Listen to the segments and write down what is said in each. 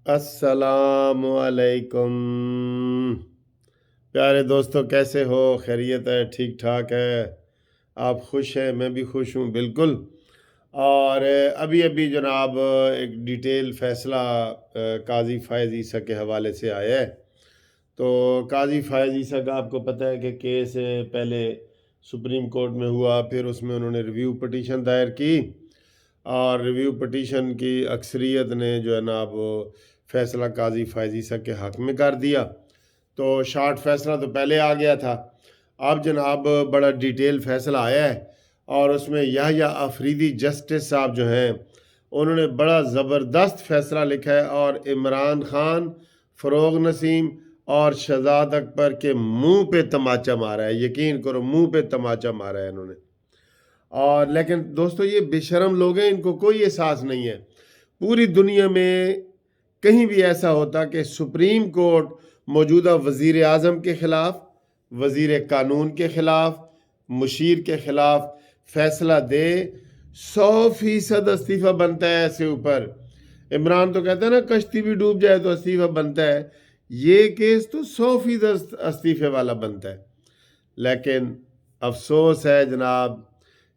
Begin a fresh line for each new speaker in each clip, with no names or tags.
अस्सलाम वालेकुम। प्यारे दोस्तों, कैसे हो? खैरियत है? ठीक ठाक है? आप खुश हैं? मैं भी खुश हूँ बिल्कुल। और अभी अभी जनाब एक डिटेल फ़ैसला काज़ी फ़ायज़ ईसा के हवाले से आया है। तो काज़ी फ़ायज़ ईसा का आपको पता है कि केस पहले सुप्रीम कोर्ट में हुआ, फिर उसमें उन्होंने रिव्यू पटिशन दायर की और रिव्यू पटिशन की अक्सरियत ने जो है ना वो फ़ैसला काज़ी फ़ायज़ ईसा के हक़ में कर दिया। तो शॉर्ट फ़ैसला तो पहले आ गया था, अब जनाब बड़ा डिटेल फ़ैसला आया है और उसमें याह्या अफरीदी जस्टिस साहब जो हैं उन्होंने बड़ा ज़बरदस्त फ़ैसला लिखा है और इमरान खान, फ़रोग़ नसीम और शहजाद अकबर के मुंह पे तमाचा मारा है। यकीन करो, मुंह पे तमाचा मारा है इन्होंने। और लेकिन दोस्तों, ये बेशरम लोग हैं, इनको कोई एहसास नहीं है। पूरी दुनिया में कहीं भी ऐसा होता कि सुप्रीम कोर्ट मौजूदा वज़ीर आज़म के ख़िलाफ़, वज़ीर कानून के ख़िलाफ़, मुशीर के ख़िलाफ़ फ़ैसला दे, 100% इस्तीफ़ा बनता है ऐसे ऊपर। इमरान तो कहता है ना, कश्ती भी डूब जाए तो इस्तीफ़ा बनता है। ये केस तो 100% इस्तीफ़े वाला बनता है। लेकिन अफसोस है जनाब,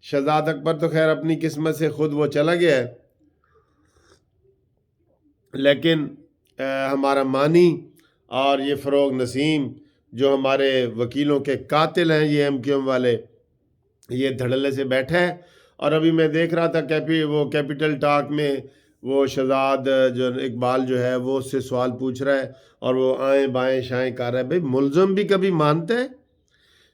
शहजाद अकबर तो खैर अपनी किस्मत से खुद वो चला गया है, लेकिन हमारा मानी और ये फ़रोग़ नसीम जो हमारे वकीलों के कातिल हैं, ये MQM वाले, ये धड़ल्ले से बैठा है। और अभी मैं देख रहा था कैपिटल टॉक में वो शहजाद जो इकबाल जो है वो उससे सवाल पूछ रहा है और वो आएँ बाएँ शाएँ कर रहा है। भाई, मुलज़म भी कभी मानता है?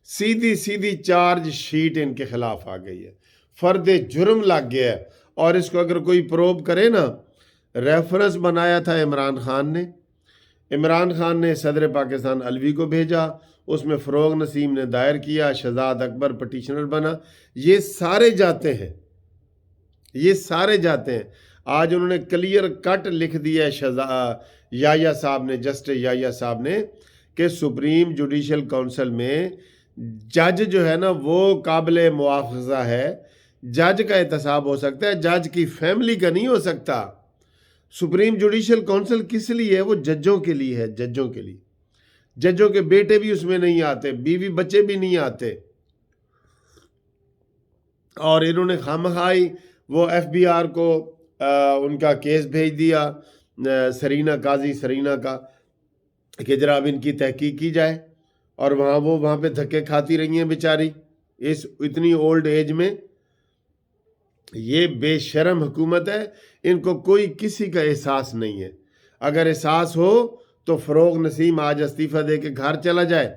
सीधी सीधी चार्ज शीट इनके खिलाफ आ गई है, फर्द जुर्म लग गया है। और इसको अगर कोई प्रोब करे ना, रेफरेंस बनाया था इमरान खान ने सदर पाकिस्तान अलवी को भेजा, उसमें फ़रोग़ नसीम ने दायर किया, शहजाद अकबर पटिशनर बना। ये सारे जाते हैं। आज उन्होंने क्लियर कट लिख दिया है याह्या साहब ने, जस्टिस याह्या साहब ने, कि सुप्रीम जुडिशल काउंसिल में जज जो है ना वो काबिल मुआवजा है। जज का एहतसाब हो सकता है, जज की फैमिली का नहीं हो सकता। सुप्रीम जुडिशल काउंसिल किस लिए है? वो जजों के लिए है, जजों के लिए। जजों के बेटे भी उसमें नहीं आते, बीवी बच्चे भी नहीं आते। और इन्होंने खामखाई वो FBI को उनका केस भेज दिया, काजी सरीना का, कि जनाब इनकी तहकीक की जाए। और वहाँ पे धक्के खाती रही हैं बेचारी इस इतनी ओल्ड एज में। ये बेशरम हुकूमत है, इनको कोई किसी का एहसास नहीं है। अगर एहसास हो तो फ़रोग़ नसीम आज इस्तीफ़ा दे के घर चला जाए,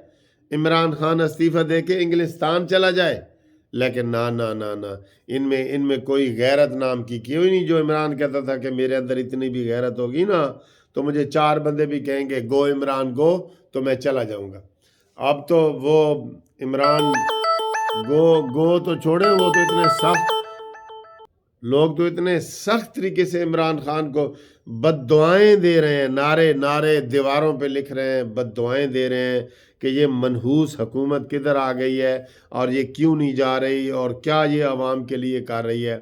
इमरान खान इस्तीफ़ा दे के इंग्लिस्तान चला जाए। लेकिन ना ना ना ना, इनमें कोई गैरत नाम की कोई नहीं। जो इमरान कहता था कि मेरे अंदर इतनी भी गैरत होगी ना तो मुझे 4 बंदे भी कहेंगे गो इमरान गो, तो मैं चला जाऊंगा। अब तो वो इमरान गो तो छोड़े, वो तो इतने सख्त लोग तो इतने सख्त तरीके से इमरान खान को बद्दुआएं दे रहे हैं, नारे दीवारों पे लिख रहे हैं, बद्दुआएं दे रहे हैं कि ये मनहूस हुकूमत किधर आ गई है और ये क्यों नहीं जा रही और क्या ये आवाम के लिए कर रही है।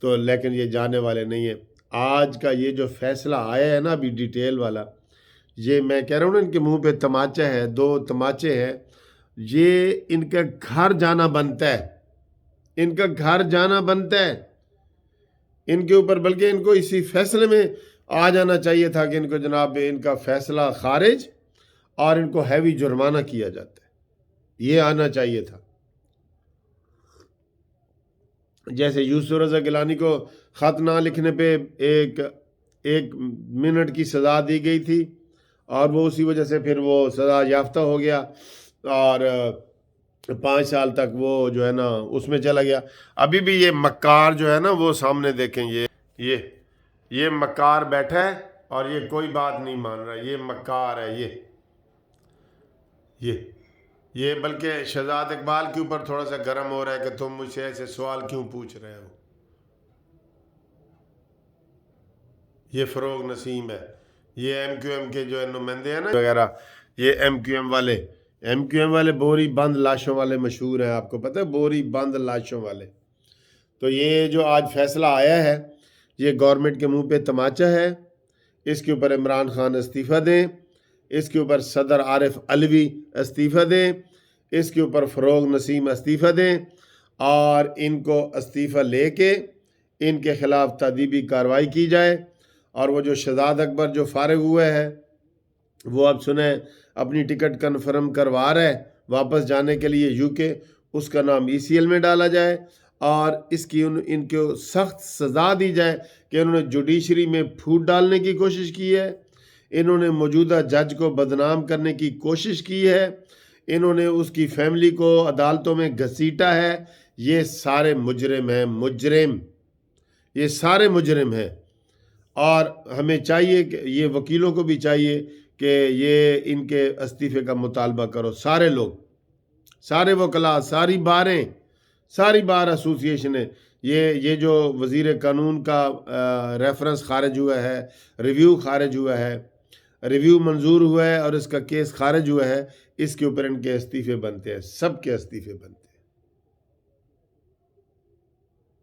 तो लेकिन ये जाने वाले नहीं है। आज का ये जो फैसला आया है ना अभी डिटेल वाला, ये मैं कह रहा हूँ ना, इनके मुंह पे तमाचा है, 2 तमाचे हैं। ये इनका घर जाना बनता है, इनका घर जाना बनता है इनके ऊपर। बल्कि इनको इसी फैसले में आ जाना चाहिए था कि इनको जनाब इनका फैसला खारिज और इनको हैवी जुर्माना किया जाता है, ये आना चाहिए था। जैसे यूसुफ रज़ा गिलानी को ख़त ना लिखने पे एक मिनट की सज़ा दी गई थी और वो उसी वजह से फिर वो सज़ा याफ्ता हो गया और 5 साल तक वो जो है ना उसमें चला गया। अभी भी ये मक्कार जो है ना वो सामने देखें, ये मक्कार बैठा है और ये कोई बात नहीं मान रहा। ये मक्कार है, ये बल्कि शहजाद इकबाल के ऊपर थोड़ा सा गर्म हो रहा है कि तुम मुझसे ऐसे सवाल क्यों पूछ रहे हो। ये फ़रोग़ नसीम है, ये MQM के जो है नुमाइंदे हैं ना वगैरह, ये MQM वाले बोरी बंद लाशों वाले मशहूर हैं। आपको पता है, बोरी बंद लाशों वाले। तो ये जो आज फैसला आया है ये गवर्नमेंट के मुंह पे तमाचा है। اس کے اوپر عمران خان استعفیٰ دیں، اس کے اوپر صدر عارف علوی استعفیٰ دیں، اس کے اوپر فروغ نسیم استعفیٰ دیں، اور ان کو استعفیٰ لے کے ان کے خلاف تادیبی کارروائی کی جائے۔ اور وہ جو شہزاد اکبر جو فارغ ہوئے ہیں، وہ اب سنیں اپنی ٹکٹ کنفرم کروا رہے واپس جانے کے لیے یو کے، اس کا نام ECL میں ڈالا جائے، اور اس کی ان کو سخت سزا دی جائے کہ انہوں نے جوڈیشری میں پھوٹ ڈالنے کی کوشش کی ہے، انہوں نے موجودہ جج کو بدنام کرنے کی کوشش کی ہے، انہوں نے اس کی فیملی کو عدالتوں میں گھسیٹا ہے۔ یہ سارے مجرم ہیں، مجرم، یہ سارے مجرم ہیں۔ اور ہمیں چاہیے کہ یہ وکیلوں کو بھی چاہیے کہ یہ ان کے استعفے کا مطالبہ کرو، سارے لوگ، سارے وکلاء، ساری بار ایسوسیشنیں، یہ جو وزیر قانون کا ریفرنس خارج ہوا ہے، ریویو خارج ہوا ہے، ریویو منظور ہوا ہے اور اس کا کیس خارج ہوا ہے، اس کے اوپر ان کے استعفے بنتے ہیں، سب کے استعفے بنتے ہیں۔